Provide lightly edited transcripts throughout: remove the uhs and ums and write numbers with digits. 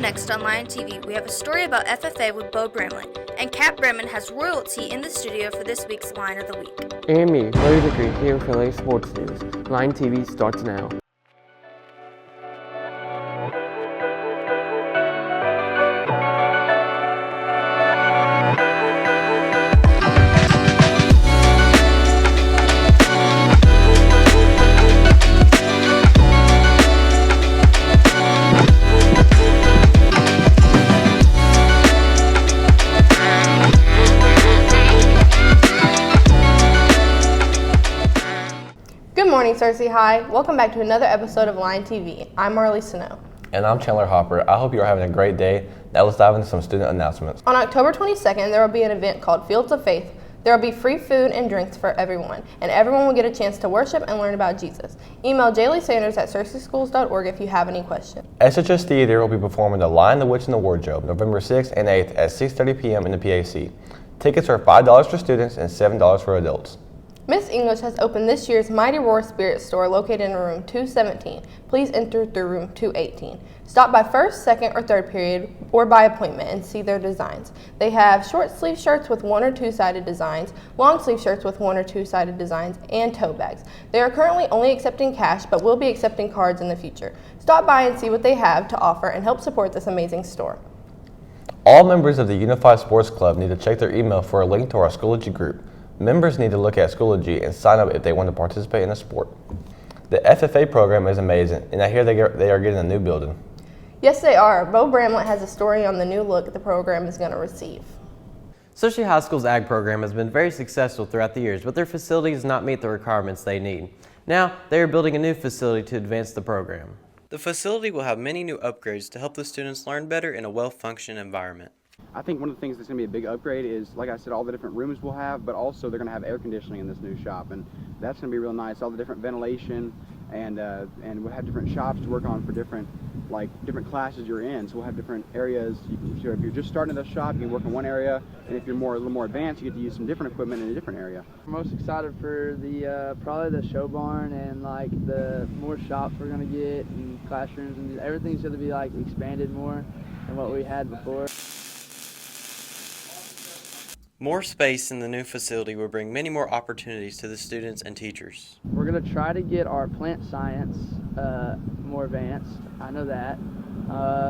next on Lion TV, we have a story about FFA with Bo Bramlett, and Kat Bremen has royalty in the studio for this week's Line of the Week. Amy, Larry Vickery here for latest sports news. Lion TV starts now. Good morning, Cersei High. Welcome back to another episode of Lion TV. I'm Marley Snow. And I'm Chandler Hopper. I hope you're having a great day. Now let's dive into some student announcements. On October 22nd, there will be an event called Fields of Faith. There will be free food and drinks for everyone, and everyone will get a chance to worship and learn about Jesus. Email jayleesanders@cerseischools.org if you have any questions. SHS Theater will be performing The Lion, the Witch, and the Wardrobe November 6th and 8th at 6:30 p.m. in the PAC. Tickets are $5 for students and $7 for adults. Miss English has opened this year's Mighty Roar Spirit store located in room 217. Please enter through room 218. Stop by first, second, or third period or by appointment and see their designs. They have short sleeve shirts with one or two-sided designs, long sleeve shirts with one or two-sided designs, and tote bags. They are currently only accepting cash but will be accepting cards in the future. Stop by and see what they have to offer and help support this amazing store. All members of the Unified Sports Club need to check their email for a link to our Schoology group. Members need to look at Schoology and sign up if they want to participate in a sport. The FFA program is amazing, and I hear they are getting a new building. Yes, they are. Bo Bramlett has a story on the new look the program is going to receive. Searcy High School's ag program has been very successful throughout the years, but their facilities do not meet the requirements they need. Now, they are building a new facility to advance the program. The facility will have many new upgrades to help the students learn better in a well-functioning environment. I think one of the things that's going to be a big upgrade is, like I said, all the different rooms we'll have, but also they're going to have air conditioning in this new shop, and that's going to be real nice. All the different ventilation, and we'll have different shops to work on for different classes you're in. So we'll have different areas. If you're just starting at the shop, you can work in one area, and if you're a little more advanced, you get to use some different equipment in a different area. I'm most excited for the probably the show barn and like the more shops we're going to get and classrooms, and everything's going to be like expanded more than what we had before. More space in the new facility will bring many more opportunities to the students and teachers. We're going to try to get our plant science more advanced. I know that.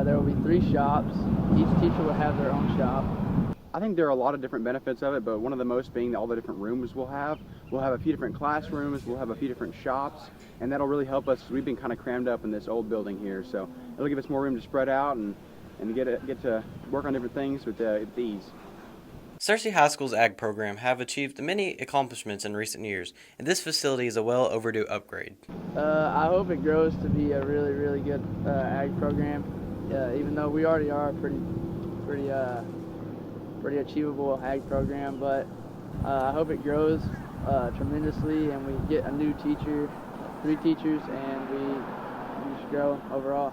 There will be 3 shops. Each teacher will have their own shop. I think there are a lot of different benefits of it, but one of the most being all the different rooms we'll have. We'll have a few different classrooms, we'll have a few different shops, and that'll really help us. We've been kind of crammed up in this old building here, so it'll give us more room to spread out and get to work on different things with ease. Searcy High School's ag program have achieved many accomplishments in recent years, and this facility is a well overdue upgrade. I hope it grows to be a really, really good ag program, even though we already are a pretty achievable ag program, but I hope it grows tremendously and we get a new teacher, 3 teachers, and we just grow overall.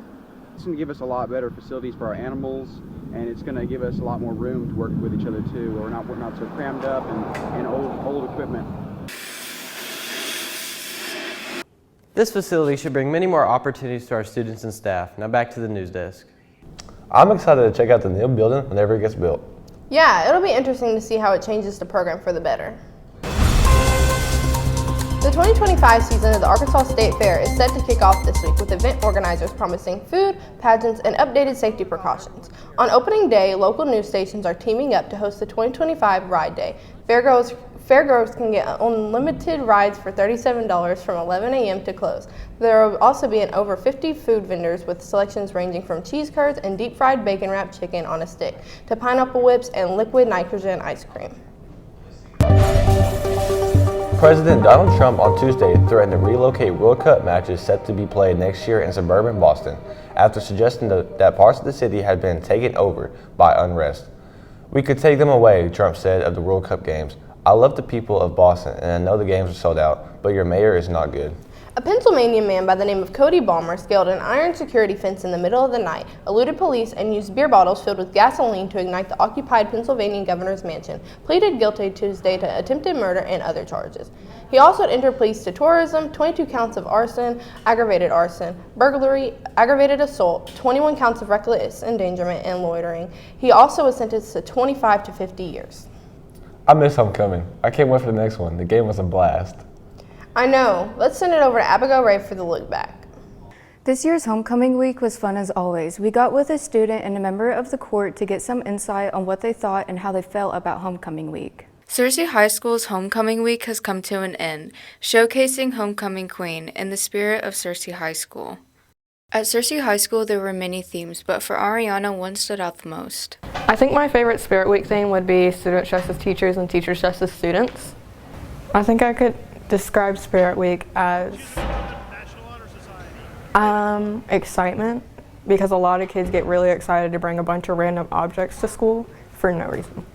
It's going to give us a lot better facilities for our animals, and it's going to give us a lot more room to work with each other too, where we're not so crammed up and old equipment. This facility should bring many more opportunities to our students and staff. Now back to the news desk. I'm excited to check out the new building whenever it gets built. Yeah, it'll be interesting to see how it changes the program for the better. The 2025 season of the Arkansas State Fair is set to kick off this week with event organizers promising food, pageants, and updated safety precautions. On opening day, local news stations are teaming up to host the 2025 Ride Day. Fairgoers can get unlimited rides for $37 from 11 a.m. to close. There will also be over 50 food vendors with selections ranging from cheese curds and deep-fried bacon-wrapped chicken on a stick to pineapple whips and liquid nitrogen ice cream. President Donald Trump on Tuesday threatened to relocate World Cup matches set to be played next year in suburban Boston after suggesting that parts of the city had been taken over by unrest. "We could take them away," Trump said of the World Cup games. "I love the people of Boston and I know the games are sold out, but your mayor is not good." A Pennsylvania man by the name of Cody Balmer scaled an iron security fence in the middle of the night, eluded police, and used beer bottles filled with gasoline to ignite the occupied Pennsylvania governor's mansion, pleaded guilty Tuesday to attempted murder and other charges. He also entered pleas to tourism, 22 counts of arson, burglary, aggravated assault, 21 counts of reckless endangerment, and loitering. He also was sentenced to 25 to 50 years. I miss homecoming. I can't wait for the next one. The game was a blast. I know. Let's send it over to Abigail Ray for the look back. This year's homecoming week was fun as always. We got with a student and a member of the court to get some insight on what they thought and how they felt about homecoming week. Searcy High School's Homecoming Week has come to an end, showcasing Homecoming Queen in the spirit of Searcy High School. At Searcy High School, there were many themes, but for Ariana, one stood out the most. I think my favorite Spirit Week theme would be students dressed as teachers and teachers dressed as students. I think I could describe Spirit Week as excitement, because a lot of kids get really excited to bring a bunch of random objects to school for no reason.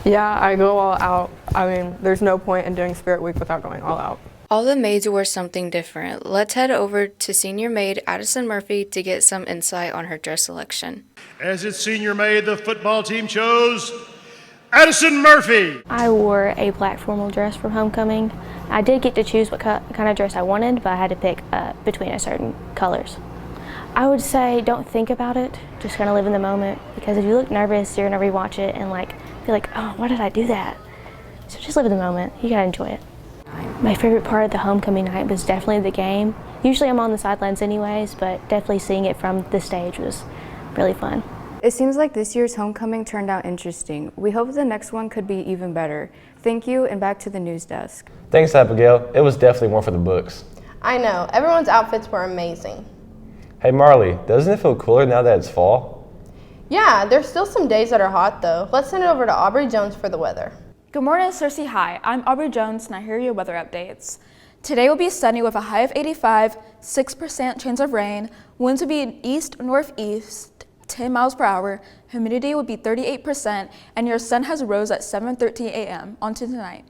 Yeah, I go all out. I mean, there's no point in doing Spirit Week without going all out. All the maids wore something different. Let's head over to senior maid Addison Murphy to get some insight on her dress selection. As its senior maid, the football team chose Addison Murphy. I wore a black formal dress for homecoming. I did get to choose what kind of dress I wanted, but I had to pick between certain colors. I would say don't think about it, just kind of live in the moment, because if you look nervous, you're going to rewatch it and feel like, oh, why did I do that? So just live in the moment. You got to enjoy it. My favorite part of the homecoming night was definitely the game. Usually I'm on the sidelines anyways, but definitely seeing it from the stage was really fun. It seems like this year's homecoming turned out interesting. We hope the next one could be even better. Thank you, and back to the news desk. Thanks, Abigail. It was definitely one for the books. I know. Everyone's outfits were amazing. Hey, Marley, doesn't it feel cooler now that it's fall? Yeah, there's still some days that are hot, though. Let's send it over to Aubrey Jones for the weather. Good morning, Searcy High. I'm Aubrey Jones, and here are your weather updates. Today will be sunny with a high of 85, 6% chance of rain. Winds will be east-northeast, 10 miles per hour. Humidity will be 38%, and your sun has rose at 7:13 a.m. On to tonight.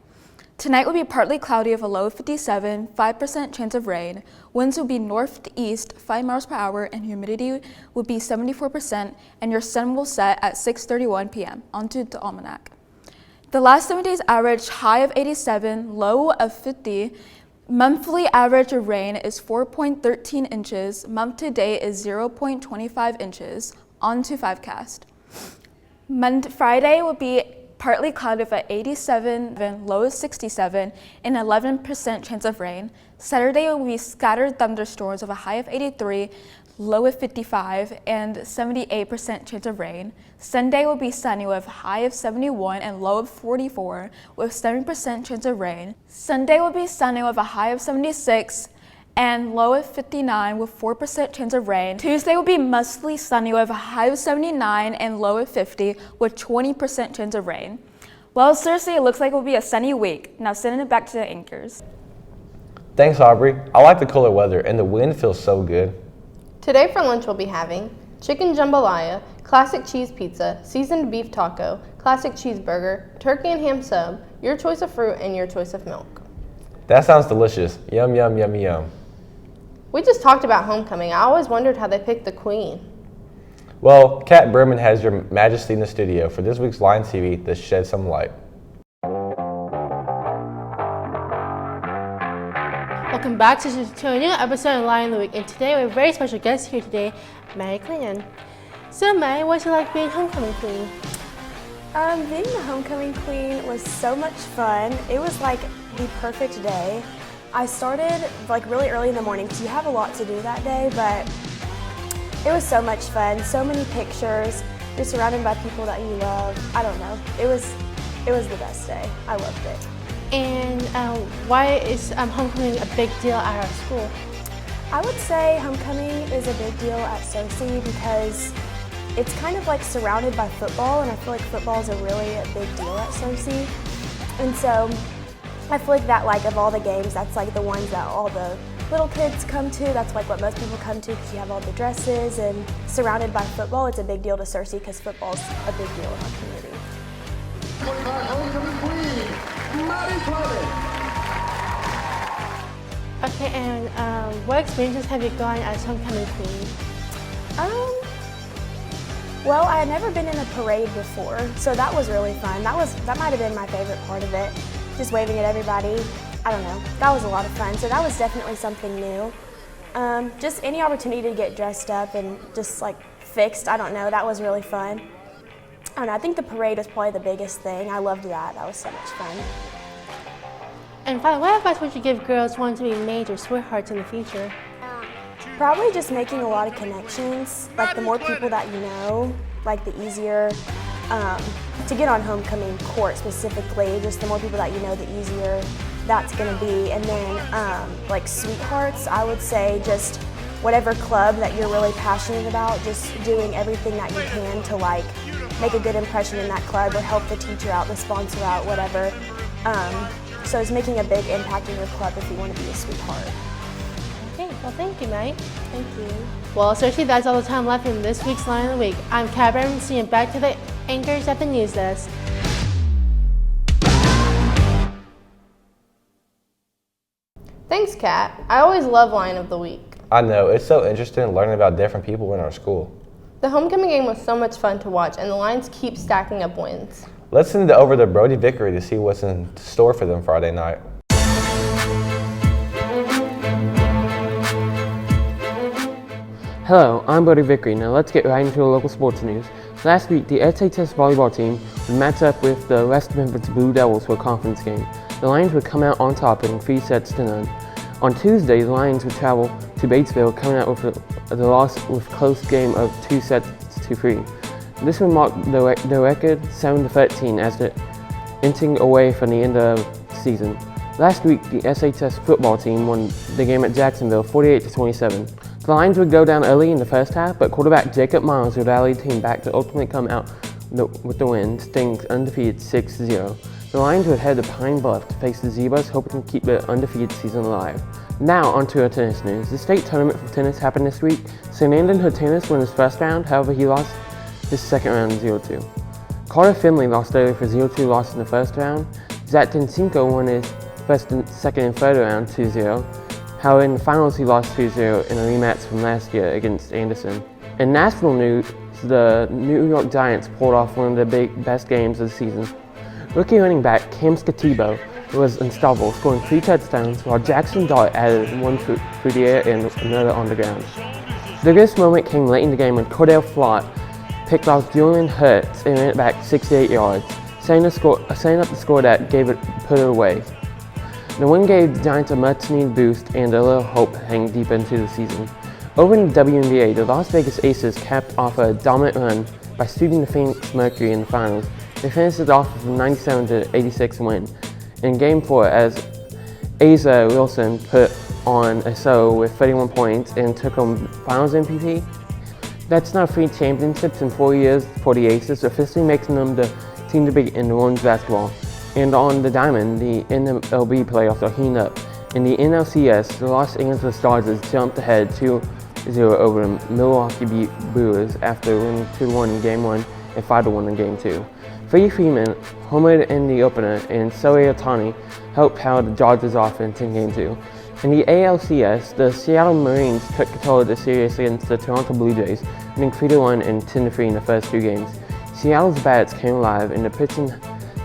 Tonight will be partly cloudy with a low of 57, 5% chance of rain. Winds will be northeast, 5 miles per hour, and humidity will be 74%, and your sun will set at 6:31 p.m. On to the almanac. The last 7 days average high of 87, low of 50. Monthly average of rain is 4.13 inches. Month to date is 0.25 inches. On to 5cast. Friday will be partly cloudy with an 87, low of 67, and 11% chance of rain. Saturday will be scattered thunderstorms with a high of 83, low of 55, and 78% chance of rain. Sunday will be sunny with a high of 71 and low of 44, with 7% chance of rain. Sunday will be sunny with a high of 76 and low of 59 with 4% chance of rain. Tuesday will be mostly sunny with a high of 79 and low of 50 with 20% chance of rain. Well, Searcy, it looks like it will be a sunny week. Now sending it back to the anchors. Thanks, Aubrey. I like the cooler weather, and the wind feels so good. Today for lunch we'll be having chicken jambalaya, classic cheese pizza, seasoned beef taco, classic cheeseburger, turkey and ham sub, your choice of fruit, and your choice of milk. That sounds delicious. Yum, yum, yum, yum. We just talked about homecoming. I always wondered how they picked the queen. Well, Kat Berman has your majesty in the studio for this week's Lion TV to shed some light. Welcome back to a new episode of Lion of the Week, and today we have a very special guest here today, Mary Clinton. So Mary, what's it like being homecoming queen? Being the homecoming queen was so much fun. It was like the perfect day. I started really early in the morning because you have a lot to do that day, but it was so much fun. So many pictures. You're surrounded by people that you love. I don't know. It was the best day. I loved it. And why is homecoming a big deal at our school? I would say homecoming is a big deal at Searcy because it's kind of like surrounded by football, and I feel like football is a big deal at Searcy. And so I feel like that of all the games, that's the ones that all the little kids come to. That's what most people come to because you have all the dresses, and surrounded by football, it's a big deal to Searcy because football's a big deal in our community. Okay, and what experiences have you gone as homecoming queen? Well, I had never been in a parade before, so that was really fun. That might have been my favorite part of it, just waving at everybody. I don't know, that was a lot of fun, so that was definitely something new. Just any opportunity to get dressed up and just like fixed, I don't know, that was really fun. I don't know, I think the parade was probably the biggest thing. I loved that, that was so much fun. And finally, what advice would you give girls wanting to be major sweethearts in the future? Probably just making a lot of connections. Like the more people that you know, like the easier to get on homecoming court specifically, just the more people that you know, the easier that's gonna be. And then like sweethearts, I would say just whatever club that you're really passionate about, just doing everything that you can to like make a good impression in that club or help the teacher out, the sponsor out, whatever. So it's making a big impact in your club if you want to be a sweetheart. Okay, well thank you, Mike. Thank you. Well, Cersei, that's all the time left in this week's Line of the Week. I'm Kat Bremen, seeing back to the anchors at the news desk. Thanks, Kat. I always love Line of the Week. I know, it's so interesting learning about different people in our school. The homecoming game was so much fun to watch, and the Lions keep stacking up wins. Let's send it over to Brody Vickery to see what's in store for them Friday night. Hello, I'm Brody Vickery. Now let's get right into the local sports news. Last week, the SHS volleyball team would match up with the West Memphis Blue Devils for a conference game. The Lions would come out on top in 3-0. On Tuesday, the Lions would travel to Batesville, coming out with the loss with close game of 2-3. This would mark the record 7-13 as the inching away from the end of the season. Last week, the SHS football team won the game at Jacksonville 48-27. The Lions would go down early in the first half, but quarterback Jacob Miles would rally the team back to ultimately come out with the win, staying undefeated 6-0. The Lions would head to Pine Bluff to face the Zebras, hoping to keep the undefeated season alive. Now, onto our tennis news. The state tournament for tennis happened this week. Fernando Hortenez won his first round, however he lost his second round 0-2. Carter Finley lost early for 0-2 loss in the first round. Zach Densinko won his second and third round 2-0. However, in the finals he lost 2-0 in a rematch from last year against Anderson. In national news, the New York Giants pulled off one of the best games of the season. Rookie running back Cam Scatibo was unstoppable, scoring 3 touchdowns, while Jackson Dart added one through the air and another on the ground. The biggest moment came late in the game when Cordell Flott picked off Julian Hurts and ran it back 68 yards, setting up the score that put it away. The win gave the Giants a much-needed boost and a little hope heading deep into the season. Over in the WNBA, the Las Vegas Aces capped off a dominant run by sweeping the Phoenix Mercury in the finals. They finished it off with a 97-86 win. In Game 4, as Asa Wilson put on a show with 31 points and took home Finals MVP. That's now 3 championships in 4 years for the Aces, officially making them the team to beat in the women's basketball. And on the diamond, the MLB playoffs are heating up. In the NLCS, the Los Angeles Dodgers jumped ahead 2-0 over the Milwaukee Brewers after winning 2-1 in Game 1 and 5-1 in Game 2. Freddie Freeman homered in the opener, and Shohei Ohtani helped power the Dodgers offense in Game 2. In the ALCS, the Seattle Mariners took control of the series against the Toronto Blue Jays, winning 3-1 and 10-3 in the first 2 games. Seattle's bats came alive, and the pitching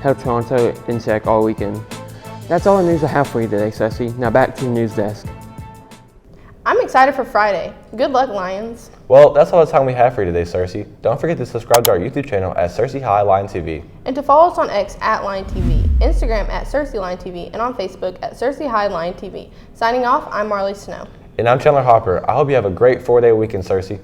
held Toronto in check all weekend. That's all the news I have for you today, Cersei. Now back to the news desk. I'm excited for Friday. Good luck, Lions. Well, that's all the time we have for you today, Cersei. Don't forget to subscribe to our YouTube channel at Cersei High Line TV. And to follow us on X at Line TV, Instagram at Cersei Line TV, and on Facebook at Cersei High Line TV. Signing off, I'm Marley Snow. And I'm Chandler Hopper. I hope you have a great 4-day weekend, Cersei.